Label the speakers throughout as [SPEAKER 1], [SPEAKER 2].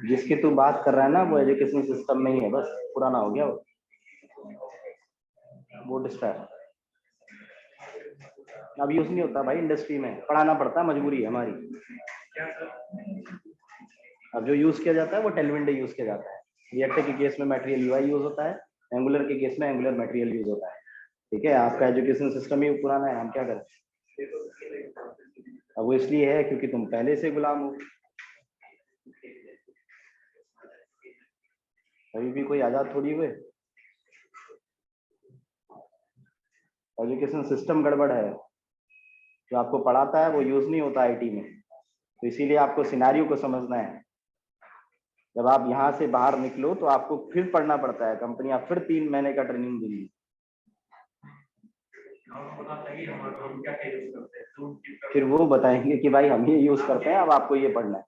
[SPEAKER 1] जिसकी तू बात कर रहा है ना वो एजुकेशन सिस्टम में ही है, बस पुराना हो गया वो डिस्ट्रैक्ट अब यूज नहीं होता भाई। इंडस्ट्री में पढ़ाना पड़ता है, मजबूरी है हमारी। अब जो यूज किया जाता है वो टेलविंड यूज किया जाता है। रिएक्ट के केस में मटेरियल यूआई यूज होता है, एंगुलर के केस में एंगुलर मटेरियल यूज होता है। ठीक है, आपका एजुकेशन सिस्टम ही पुराना है, हम क्या करें। अब वो इसलिए है क्योंकि तुम पहले से गुलाम हो। अभी भी कोई आजाद थोड़ी हुए। एजुकेशन सिस्टम गड़बड़ है, जो आपको पढ़ाता है वो यूज नहीं होता आईटी में। तो इसीलिए आपको सिनेरियो को समझना है। जब आप यहाँ से बाहर निकलो तो आपको फिर पढ़ना पड़ता है, कंपनियां फिर 3 महीने का ट्रेनिंग देंगी। फिर वो बताएंगे कि भाई हम ये यूज करते हैं, अब आपको ये पढ़ना है।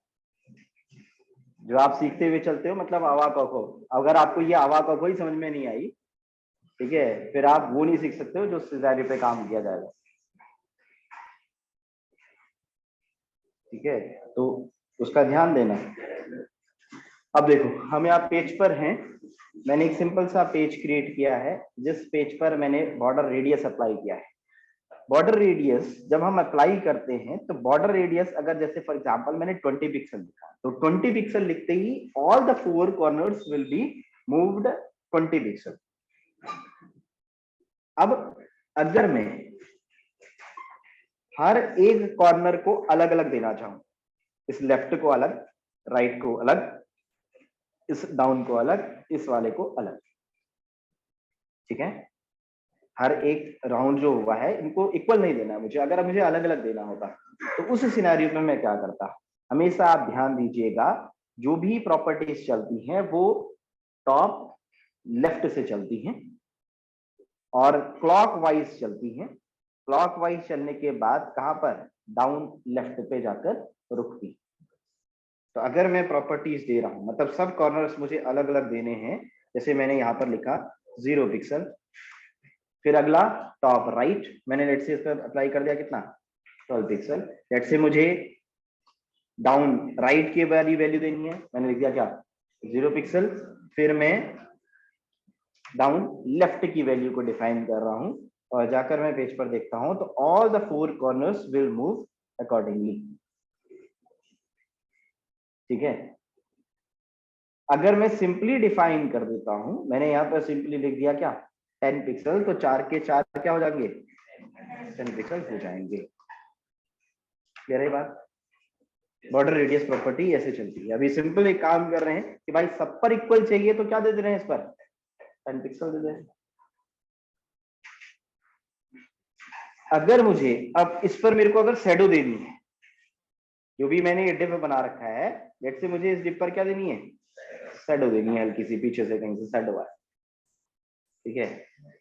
[SPEAKER 1] जो आप सीखते हुए चलते हो, मतलब आवा कखो, अगर आपको ये आवा कखो ही समझ में नहीं आई, ठीक है, फिर आप वो नहीं सीख सकते हो जो सिनेरियो पे काम किया जाएगा। ठीक है, तो उसका ध्यान देना। अब देखो हम यहाँ पेज पर हैं। मैंने एक सिंपल सा पेज क्रिएट किया है, जिस पेज पर मैंने बॉर्डर रेडियस अप्लाई किया है। बॉर्डर रेडियस जब हम अप्लाई करते हैं तो बॉर्डर रेडियस अगर जैसे फॉर एग्जांपल मैंने 20 पिक्सल लिखा, तो 20 पिक्सल लिखते ही all the 4 corners will be moved 20 pixel. अब अगर मैं हर एक कॉर्नर को अलग अलग देना चाहूं, इस लेफ्ट को अलग, राइट को अलग, इस डाउन को अलग, इस वाले को अलग, ठीक है, हर एक राउंड जो हुआ है इनको इक्वल नहीं देना है मुझे। अगर मुझे अलग अलग देना होता तो उस सिनेरियो में मैं क्या करता। हमेशा आप ध्यान दीजिएगा, जो भी प्रॉपर्टीज चलती हैं वो टॉप लेफ्ट से चलती हैं और क्लॉक वाइज चलती हैं। क्लॉक वाइज चलने के बाद कहां पर, डाउन लेफ्ट पे जाकर रुकती। तो अगर मैं प्रॉपर्टीज दे रहा हूं, मतलब सब कॉर्नर्स मुझे अलग अलग देने हैं। जैसे मैंने यहाँ पर लिखा 0 पिक्सल, फिर अगला टॉप राइट, मैंने लेट से इस पर अप्लाई कर दिया कितना, 12 पिक्सल। लेट से मुझे डाउन राइट की वैल्यू देनी है, मैंने लिख दिया क्या, 0 पिक्सल। फिर मैं डाउन लेफ्ट की वैल्यू को डिफाइन कर रहा हूं और जाकर मैं पेज पर देखता हूं तो all the 4 corners will move accordingly. ठीक है, अगर मैं सिंपली डिफाइन कर देता हूं, मैंने यहां पर सिंपली लिख दिया क्या, 10 पिक्सल, तो 4 के 4 क्या हो जाएंगे, 10 पिक्सल हो जाएंगे। क्लियर है बात। बॉर्डर रेडियस प्रॉपर्टी ऐसे चलती है। अभी सिंपल एक काम कर रहे हैं कि भाई सब पर इक्वल चाहिए, तो क्या दे दे रहे हैं, इस पर 10 पिक्सल दे दे रहे हैं। अगर मुझे अब इस पर मेरे को अगर शैडो देनी है, जो भी मैंने डिप बना रखा है, लेट से मुझे इस डिप पर क्या देनी है, शैडो देनी है, हल्की सी पीछे से कहीं से शैडो है। ठीक है,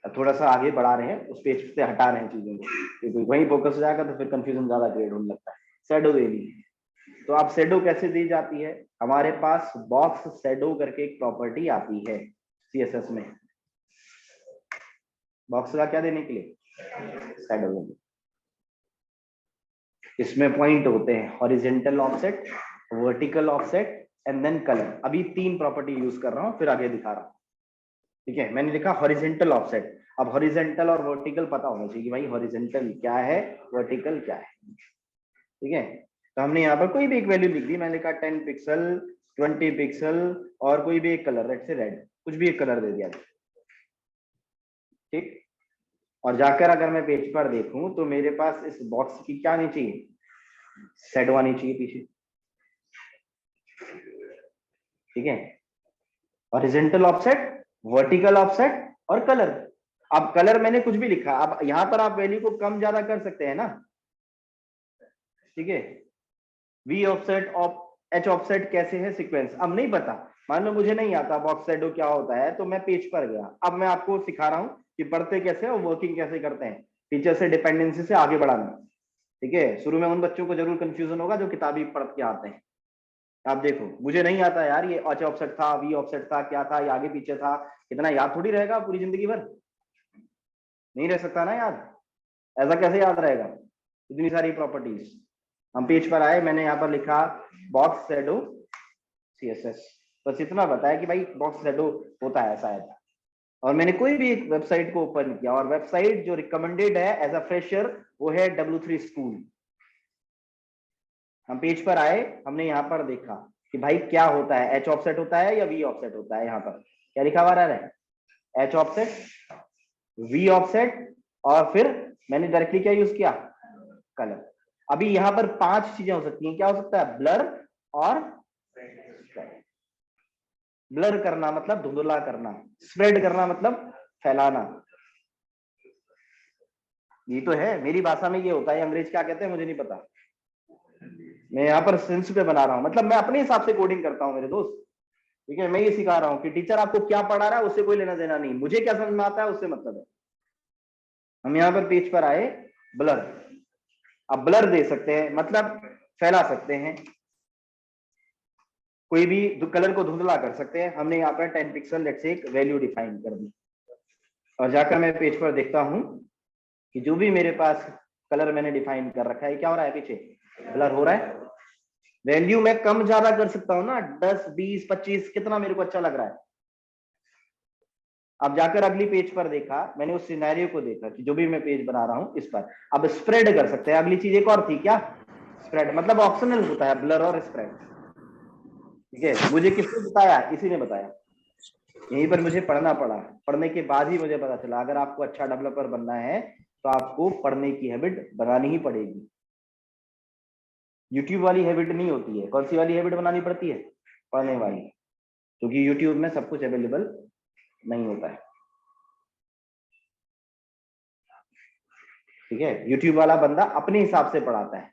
[SPEAKER 1] अब थोड़ा सा आगे बढ़ा रहे हैं, उस पेज से हटा रहे हैं चीजों को, क्योंकि वहीं फोकस हो जाएगा तो फिर कंफ्यूजन ज्यादा क्रिएट होने लगता है। शैडो देनी है, तो आप शैडो कैसे दी जाती है, हमारे पास बॉक्स शैडो करके एक प्रॉपर्टी आती है सीएसएस में। बॉक्स का क्या देने के लिए, शैडो देने। इसमें पॉइंट होते हैं horizontal offset, vertical offset and then colour. अभी 3 प्रॉपर्टी यूज कर रहा हूं, फिर आगे दिखा रहा हूं। ठीक है, मैंने लिखा हॉरिजॉन्टल ऑफसेट। अब हॉरिजॉन्टल और वर्टिकल पता होना चाहिए कि भाई हॉरिजॉन्टल क्या है, वर्टिकल क्या है। ठीक है, तो हमने यहाँ पर कोई भी एक वैल्यू लिख दी, मैंने लिखा 10 पिक्सल 20 पिक्सल और कोई भी एक कलर, लेट्स से रेड, कुछ भी एक कलर दे दिया, ठीक। और जाकर अगर मैं पेज पर देखूं तो मेरे पास इस बॉक्स की क्या आनी चाहिए, शैडो आनी चाहिए पीछे, ठीक है। हॉरिजॉन्टल ऑफसेट, वर्टिकल ऑफसेट और कलर। अब कलर मैंने कुछ भी लिखा, अब यहां पर आप वैल्यू को कम ज्यादा कर सकते हैं ना, ठीक है। V offset of H offset कैसे है सीक्वेंस, अब नहीं पता, मान लो मुझे नहीं आता बॉक्स शैडो क्या होता है, तो मैं पेज पर गया, अब मैं आपको सिखा रहा हूं कि पढ़ते कैसे और वर्किंग कैसे करते हैं, टीचर से डिपेंडेंसी से आगे बढ़ाना, ठीक है। शुरू में उन बच्चों को जरूर कंफ्यूजन होगा जो किताबी पढ़ के आते हैं। आप देखो मुझे नहीं आता यार, ये एच ऑफसेट था, वी ऑफसेट था, क्या था, ये आगे पीछे था, इतना याद थोड़ी रहेगा पूरी जिंदगी भर, नहीं रह सकता ना याद, ऐसा कैसे याद रहेगा इतनी सारी प्रॉपर्टीज। हम पेज पर आए, मैंने यहाँ पर लिखा बॉक्स शैडो सीएसएस, बस इतना बताया कि भाई बॉक्स शैडो होता है शायद, और मैंने कोई भी एक वेबसाइट को ओपन किया, और वेबसाइट जो रिकमेंडेड है एज अ फ्रेशर वो है W3 स्कूल। हम पेज पर आए, हमने यहाँ पर देखा कि भाई क्या होता है, एच ऑफसेट होता है या वी ऑफसेट होता है, यहाँ पर क्या लिखा हुआ रहा है, एच ऑफसेट, वी ऑफसेट, और फिर मैंने डायरेक्टली क्या यूज किया, कलर। अभी यहाँ पर 5 चीजें हो सकती हैं, क्या हो सकता है, ब्लर और ब्लर करना मतलब धुंधला करना, स्प्रेड करना मतलब फैलाना, ये तो है मेरी भाषा में ये होता है, अंग्रेज क्या कहते हैं मुझे नहीं पता, मैं यहाँ पर सेंस पे बना रहा हूँ, मतलब मैं अपने हिसाब से कोडिंग करता हूँ मेरे दोस्त, ठीक है। मैं ये सिखा रहा हूँ कि टीचर आपको क्या पढ़ा रहा है उससे कोई लेना देना नहीं, मुझे क्या समझ में आता है उससे मतलब है। हम यहाँ पर पेज पर आए, ब्लर, अब ब्लर दे सकते हैं मतलब फैला सकते हैं, कोई भी कलर को धुंधला कर सकते हैं। हमने यहाँ पर 10 पिक्सल लेट्स से एक वैल्यू डिफाइन कर दी, और जाकर मैं पेज पर देखता हूँ कि जो भी मेरे पास कलर मैंने डिफाइन कर रखा है क्या हो रहा है, पीछे ब्लर हो रहा है। वैल्यू मैं कम ज्यादा कर सकता हूँ ना, 10 20 25 कितना मेरे को अच्छा लग रहा है। अब जाकर अगली पेज पर देखा, मैंने उस सिनेरियो को देखा कि जो भी मैं पेज बना रहा हूं इस पर, अब स्प्रेड कर सकते हैं। अगली चीज एक और थी क्या, स्प्रेड, मतलब ऑप्शनल होता है ब्लर और स्प्रेड, ठीक है। मुझे किसने बताया, इसी ने बताया, यहीं पर मुझे पढ़ना पड़ा, पढ़ने के बाद ही मुझे पता चला अगर आपको अच्छा डेवलपर बनना है तो आपको पढ़ने की हैबिट बनानी ही पड़ेगी। यूट्यूब वाली हैबिट नहीं होती है, कौन सी वाली हैबिट बनानी पड़ती है, पढ़ने वाली, क्योंकि यूट्यूब में सब कुछ अवेलेबल नहीं होता है, ठीक है। यूट्यूब वाला बंदा अपने हिसाब से पढ़ाता है,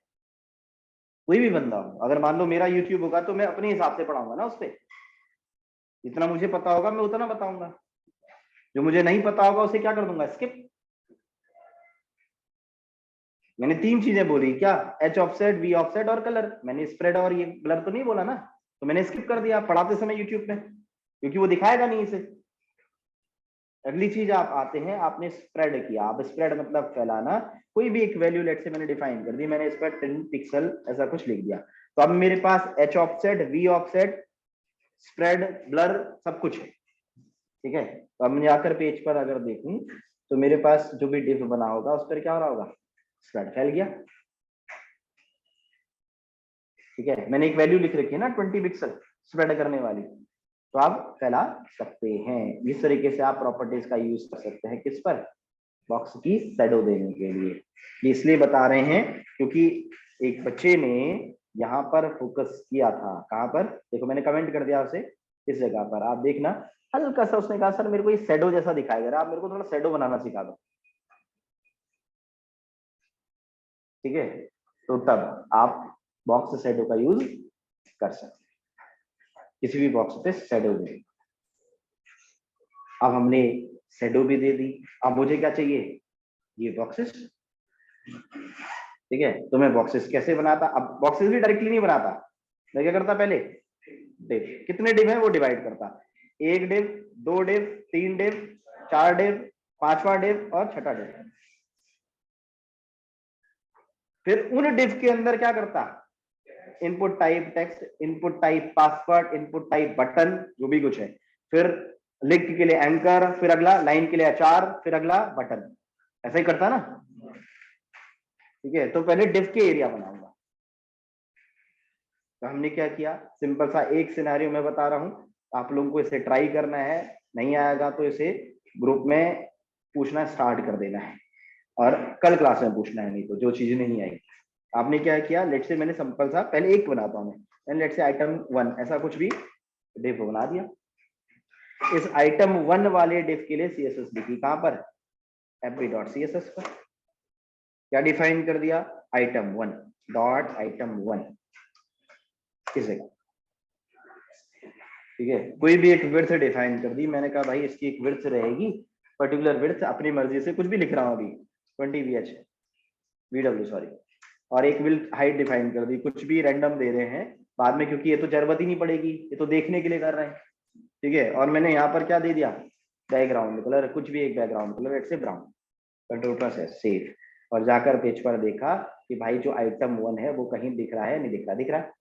[SPEAKER 1] कोई भी बंदा हो, अगर मान लो मेरा यूट्यूब होगा तो मैं अपने हिसाब से पढ़ाऊंगा ना उस पर, जितना मुझे पता होगा मैं उतना बताऊंगा, जो मुझे नहीं पता होगा उसे क्या कर दूंगा, स्किप। मैंने 3 चीजें बोली क्या, एच ऑफसेट, वी ऑफसेट और कलर, मैंने स्प्रेड और ये ब्लर तो नहीं बोला ना, तो मैंने स्किप कर दिया पढ़ाते समय यूट्यूब पे, क्योंकि वो दिखाएगा नहीं इसे। अगली चीज आप आते हैं, आपने स्प्रेड किया, आप स्प्रेड मतलब फैलाना, कोई भी एक वैल्यू लेट से मैंने डिफाइन कर दी, मैंने इस पर 10 पिक्सल ऐसा कुछ लिख दिया, तो अब मेरे पास H offset, V offset, spread, blur सब कुछ है, ठीक है। तो अब मैं जाकर पेज पर अगर देखूं तो मेरे पास जो भी डिव बना होगा उस पर क्या हो रहा होगा, स्प्रेड फैल गया, ठीक है। मैंने एक वैल्यू लिख रखी है ना 20 पिक्सल स्प्रेड करने वाली, तो आप फैला सकते हैं। इस तरीके से आप प्रॉपर्टीज का यूज कर सकते हैं किस पर, बॉक्स की शैडो देने के लिए। ये इसलिए बता रहे हैं क्योंकि एक बच्चे ने यहाँ पर फोकस किया था, कहाँ पर, देखो मैंने कमेंट कर दिया उसे, इस जगह पर आप देखना, हल्का सा उसने कहा सर मेरे को ये शैडो जैसा दिखाई दे रहा है, आप मेरे को थोड़ा शैडो बनाना सिखा दो, ठीक है। तो तब आप बॉक्स शैडो का यूज कर सकते हैं, किसी भी बॉक्स पे शैडो दे। अब हमने शैडो भी दे दी, अब मुझे क्या चाहिए, ये बॉक्सेस, ठीक है। तो मैं बॉक्सेस कैसे बनाता, अब बॉक्सेस भी डायरेक्टली नहीं बनाता, मैं क्या करता, पहले डिव, कितने डिव है वो डिवाइड करता, 1 डिव, 2 डिव, 3 डिव, 4 डिव, 5वां डिव और 6ठा डिव। फिर उन डिव के अंदर क्या करता, input type text, input type password, input type button, जो भी कुछ है, फिर लिंक के लिए एंकर, फिर अगला लाइन के लिए एचआर, फिर अगला बटन, ऐसा ही करता ना, ठीक है। तो पहले डिव के एरिया बनाऊंगा, तो हमने क्या किया, सिंपल सा एक सिनेरियो मैं बता रहा हूँ, आप लोगों को इसे ट्राई करना है, नहीं आएगा तो इसे ग्रुप में पूछना स्टार्ट कर देना है, और कल क्लास में पूछना है, नहीं तो जो चीज नहीं आई। आपने क्या किया, लेट से मैंने सिंपल सा पहले एक बनाता हूँ मैं, लेट से आइटम 1 ऐसा कुछ भी डिफ बना दिया। इस आइटम 1 वाले डिफ के लिए सीएसएस लिखी कहां पर, fb.css पर। क्या डिफाइन कर दिया, आइटम 1 डॉट आइटम 1 इसे, ठीक है। कोई भी एक विड्थ डिफाइन कर दी, मैंने कहा भाई इसकी एक विड्थ रहेगी, पर्टिकुलर विड्थ अपनी मर्जी से कुछ भी लिख रहा हूं अभी 20 VW सॉरी, और एक विल हाइट डिफाइन कर दी, कुछ भी रैंडम दे रहे हैं बाद में, क्योंकि ये तो जरूरत ही नहीं पड़ेगी, ये तो देखने के लिए कर रहे हैं, ठीक है। और मैंने यहाँ पर क्या दे दिया, बैकग्राउंड कलर, कुछ भी एक background colour, let's say brown, control plus S save, और जाकर पेज पर देखा कि भाई जो आइटम 1 है वो कहीं दिख रहा है, नहीं दिख रहा, दिख रहा है।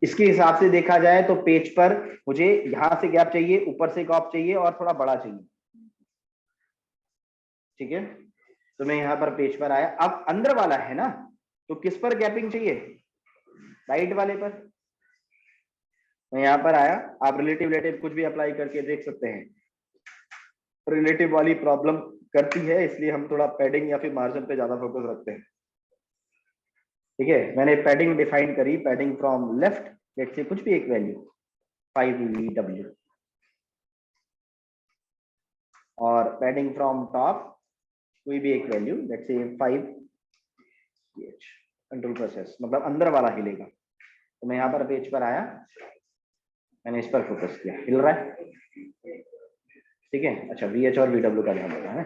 [SPEAKER 1] इसके हिसाब से देखा जाए तो पेज पर मुझे यहां से गैप चाहिए, ऊपर से गैप चाहिए, और थोड़ा बड़ा चाहिए, ठीक है। तो मैं यहाँ पर पेज पर आया, अब अंदर वाला है ना, तो किस पर गैपिंग चाहिए, राइट वाले पर। मैं यहाँ पर आया, आप रिलेटिव कुछ भी अप्लाई करके देख सकते हैं, रिलेटिव वाली प्रॉब्लम करती है, इसलिए हम थोड़ा पैडिंग या फिर मार्जिन पे ज्यादा फोकस रखते हैं, ठीक है। मैंने पैडिंग डिफाइन करी, पैडिंग फ्रॉम लेफ्ट, लेट से कुछ भी एक वैल्यू 5VW, और पैडिंग फ्रॉम टॉप कोई भी एक वैल्यू, लेट से 5PH, कंट्रोल प्रोसेस, मतलब अंदर वाला हिलेगा। तो मैं यहाँ पर पेज पर आया, मैंने इस पर फोकस किया, हिल रहा है, ठीक है। अच्छा VH और VW का ध्यान रखना है,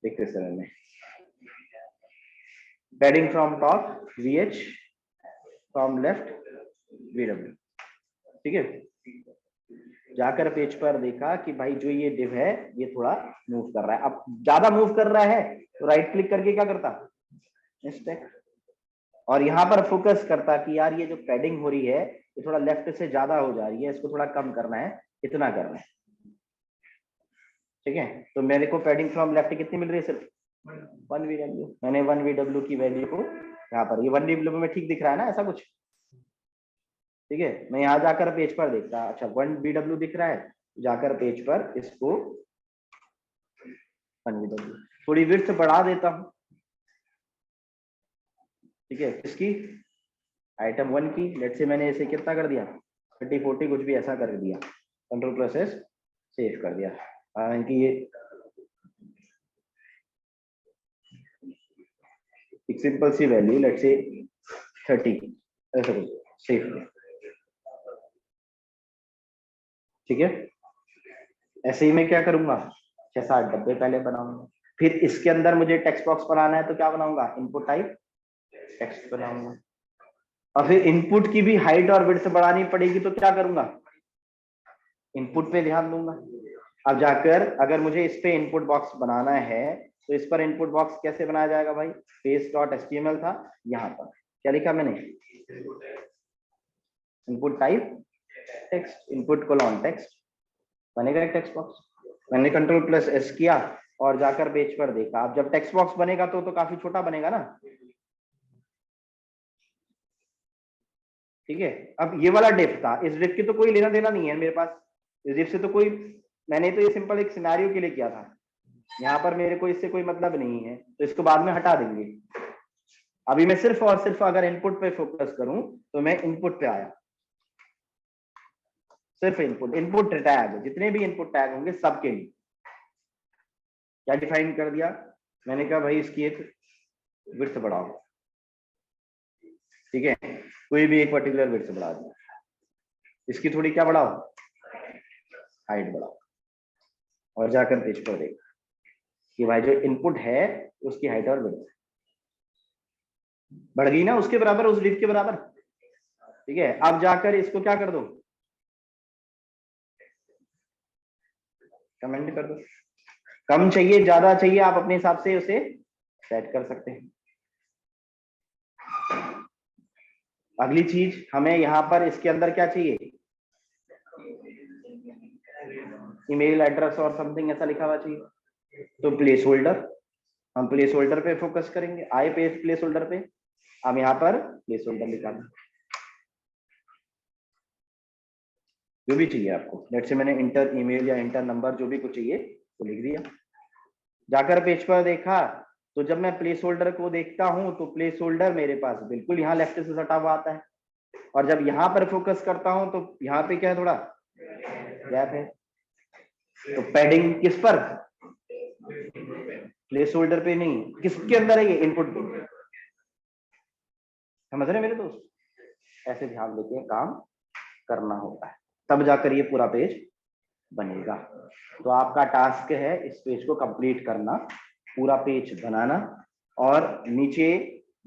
[SPEAKER 1] देखते समय में, padding from top VH, from left VW, ठीक है। जाकर पेज पर देखा कि भाई जो ये डिव है ये थोड़ा मूव कर रहा है, अब ज्यादा मूव कर रहा है तो राइट क्लिक करके क्या करता, मिस्टेक, और यहाँ पर फोकस करता कि यार ये जो पैडिंग हो रही है ये थोड़ा लेफ्ट से ज्यादा हो जा रही है, इसको थोड़ा कम करना है, इतना करना है, ठीक है। तो मेरे को पैडिंग फ्रॉम लेफ्ट कितनी मिल रही है, सिर्फ 1 VW, मैंने 1 VW की वैल्यू को यहाँ पर, ये 1 VW में ठीक दिख रहा है ना, ऐसा कुछ, ठीक है। मैं यहाँ जाकर पेज पर देखता, अच्छा 1 VW दिख रहा है, जाकर पेज पर इसको 1 VW थोड़ी विड्थ बढ़ा देता हूँ, ठीक है। किसकी, आइटम 1 की, लेट से मैंने इसे कितना कर दिया 30-40 कुछ भी ऐसा कर दिया, कंट्रोल प्रोसेस सेव कर दिया, हालांकि ये एक सिंपल सी वैल्यू, लेट से 30 ऐसा कुछ, सेव किया, ठीक है। ऐसे ही मैं क्या करूंगा, 6-7 डब्बे पहले बनाऊंगा, फिर इसके अंदर मुझे टेक्स्ट बॉक्स बनाना है तो क्या बनाऊंगा, इनपुट टाइप टेक्स्ट बनाऊंगा, और फिर इनपुट की भी हाइट और विड्थ बढ़ानी पड़ेगी, तो क्या करूंगा, इनपुट पे ध्यान दूंगा। अब जाकर अगर मुझे इस पे इनपुट बॉक्स बनाना है तो इस पर इनपुट बॉक्स कैसे बनाया जाएगा भाई, base.html था, यहाँ पर क्या लिखा मैंने, input type text, input colon text, बनेगा एक टेक्स्ट बॉक्स। मैंने कंट्रोल प्लस एस किया और जाकर पेज पर देखा, अब जब टेक्स्ट बॉक्स बनेगा तो काफी छोटा बनेगा ना, ठीक है। अब ये वाला डिफ था, इस डिफ की तो कोई लेना देना नहीं है मेरे पास, इस डिफ से तो कोई, मैंने तो ये सिंपल एक सिनेरियो के लिए किया था, यहाँ पर मेरे को इससे कोई मतलब नहीं है, तो इसको बाद में हटा देंगे। अभी मैं सिर्फ और सिर्फ अगर इनपुट पे फोकस करूं तो मैं इनपुट पे आया, सिर्फ इनपुट, इनपुट टैग, जितने भी इनपुट टैग होंगे सबके लिए क्या डिफाइन कर दिया, मैंने कहा भाई इसकी एक विड्थ बढ़ाओ, ठीक है, कोई भी एक पर्टिकुलर विड्थ बढ़ा दो, इसकी थोड़ी क्या बढ़ाओ, हाइट बढ़ाओ, और जाकर पेज पर देखो कि भाई जो इनपुट है उसकी हाइट और विड्थ बढ़ गई ना, उसके बराबर, उस डिव के बराबर, ठीक है। अब जाकर इसको क्या कर दो, कमेंट कर दो, कम चाहिए ज्यादा चाहिए आप अपने हिसाब से उसे सेट कर सकते हैं। अगली चीज हमें यहाँ पर इसके अंदर क्या चाहिए, ईमेल एड्रेस और समथिंग ऐसा लिखा हुआ चाहिए, तो प्लेस होल्डर, हम प्लेस होल्डर पे फोकस करेंगे, आए पे प्लेस होल्डर पे, हम यहाँ पर प्लेस होल्डर लिखा दें, जो भी चाहिए आपको, लेट से मैंने इंटर ईमेल या इंटर नंबर जो भी कुछ चाहिए वो लिख दिया। जाकर पेज पर देखा तो जब मैं प्लेस होल्डर को देखता हूं तो प्लेस होल्डर मेरे पास बिल्कुल यहाँ लेफ्ट से सटा हुआ आता है, और जब यहाँ पर फोकस करता हूं तो यहाँ पे क्या है, थोड़ा गैप है। तो पैडिंग किस पर, प्लेस होल्डर पे नहीं, किसके अंदर है ये, इनपुट पे। समझ रहे मेरे दोस्त, ऐसे ध्यान देके काम करना होता है, तब जाकर ये पूरा पेज बनेगा। तो आपका टास्क है इस पेज को कंप्लीट करना, पूरा पेज बनाना, और नीचे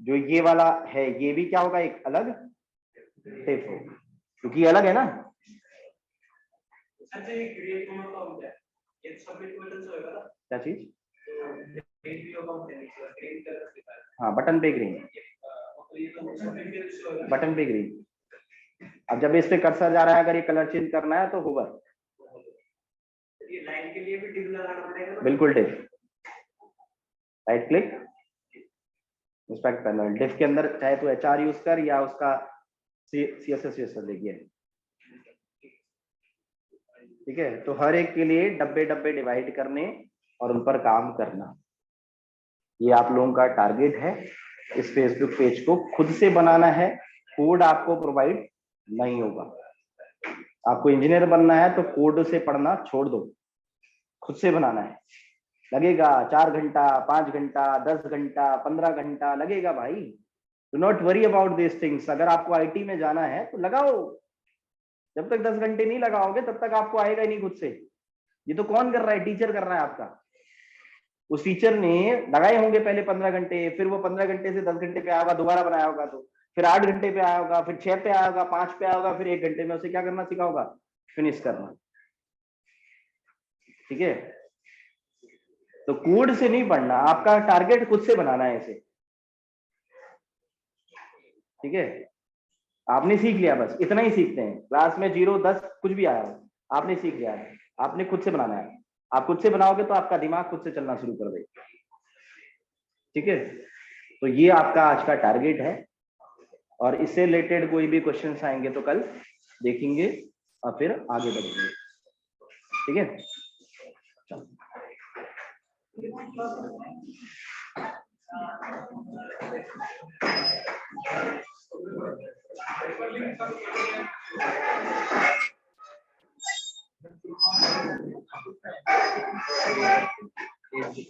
[SPEAKER 1] जो ये वाला है ये भी क्या होगा, एक अलग टिप होगा, क्योंकि ये अलग है ना। क्या चीज, हाँ बटन पे ग्रीन, बटन पे ग्रीन। अब जब इस पे कर्सर जा रहा है, अगर ये कलर चेंज करना है तो होगा, लाइन के लिए भी टिक लगाना पड़ेगा, बिल्कुल टिक, राइट क्लिक, इंस्पेक्ट पैनल, डिफ के अंदर चाहे तो एचआर यूज कर या उसका सीएसएस यूज कर, देखिए ठीक है। तो हर एक के लिए डब्बे डब्बे डिवाइड करने और उन पर काम करना, ये आप लोगों का टारगेट है। इस फेसबुक पेज को खुद से बनाना है, कोड आपको प्रोवाइड नहीं होगा। आपको इंजीनियर बनना है तो कोड से पढ़ना छोड़ दो, खुद से बनाना है। लगेगा 4 घंटा, 5 घंटा, 10 घंटा, 15 घंटा लगेगा भाई, do not worry about this things. अगर आपको आईटी में जाना है तो लगाओ, जब तक 10 घंटे नहीं लगाओगे तब तक आपको आएगा ही नहीं खुद से। ये तो कौन कर रहा है, टीचर कर रहा है आपका। उस टीचर ने लगाए होंगे पहले 15 घंटे, फिर वो 15 घंटे से 10 घंटे पे आया होगा, दोबारा बनाया होगा, तो फिर 8 घंटे पे आया होगा, फिर 6 पे आया होगा, 5 पे आया होगा, फिर 1 घंटे में उसे क्या करना सीखा होगा, फिनिश करना। ठीक है, तो कोड से नहीं पढ़ना, आपका टारगेट खुद से बनाना है इसे। ठीक है, आपने सीख लिया, बस इतना ही सीखते हैं क्लास में, 0, 10 कुछ भी आया हो, आपने सीख लिया है, आपने खुद से बनाना है। आप खुद से बनाओगे तो आपका दिमाग खुद से चलना शुरू कर देगा। ठीक है, तो ये आपका आज का टारगेट है, और इससे रिलेटेड कोई भी क्वेश्चंस आएंगे तो कल देखेंगे और फिर आगे बढ़ेंगे। ठीक है,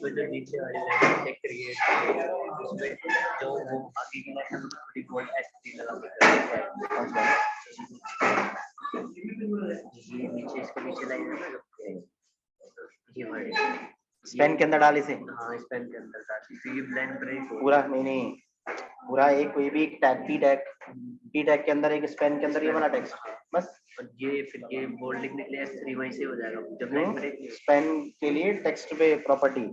[SPEAKER 1] जो नीचे वाली लाइन क्रिएट उसमें जो वो आगे की लाइन डिफॉल्ट एचटी लगा सकते हैं। ये नीचे इसके नीचे लाइन है ना, ये वर्ड स्पेन के अंदर डाल इसे, हाँ स्पेन के अंदर डाल, तो ये ब्लेंड ब्रेक पूरा नहीं पूरा एक कोई भी टैग टी टैग के अंदर एक स्पेन के अंदर ये वाला टेक्स्ट बस। और ये फिर ये बोल्ड लिखने के लिए S3 वहीं से हो जाएगा। जब ब्लेंड ब्रेक स्पेन के लिए टेक्स्ट पे प्रॉपर्टी,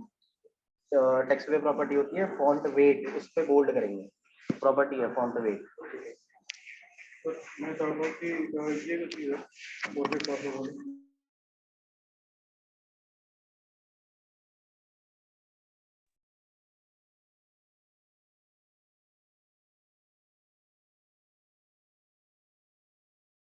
[SPEAKER 1] टेक्स्ट पे प्रॉपर्टी होती है फॉन्ट वेट, उस पे बोल्ड करेंगे, प्रॉपर्टी है फॉन्ट वेट। मैं चाहता हूं कि ये जो चीज है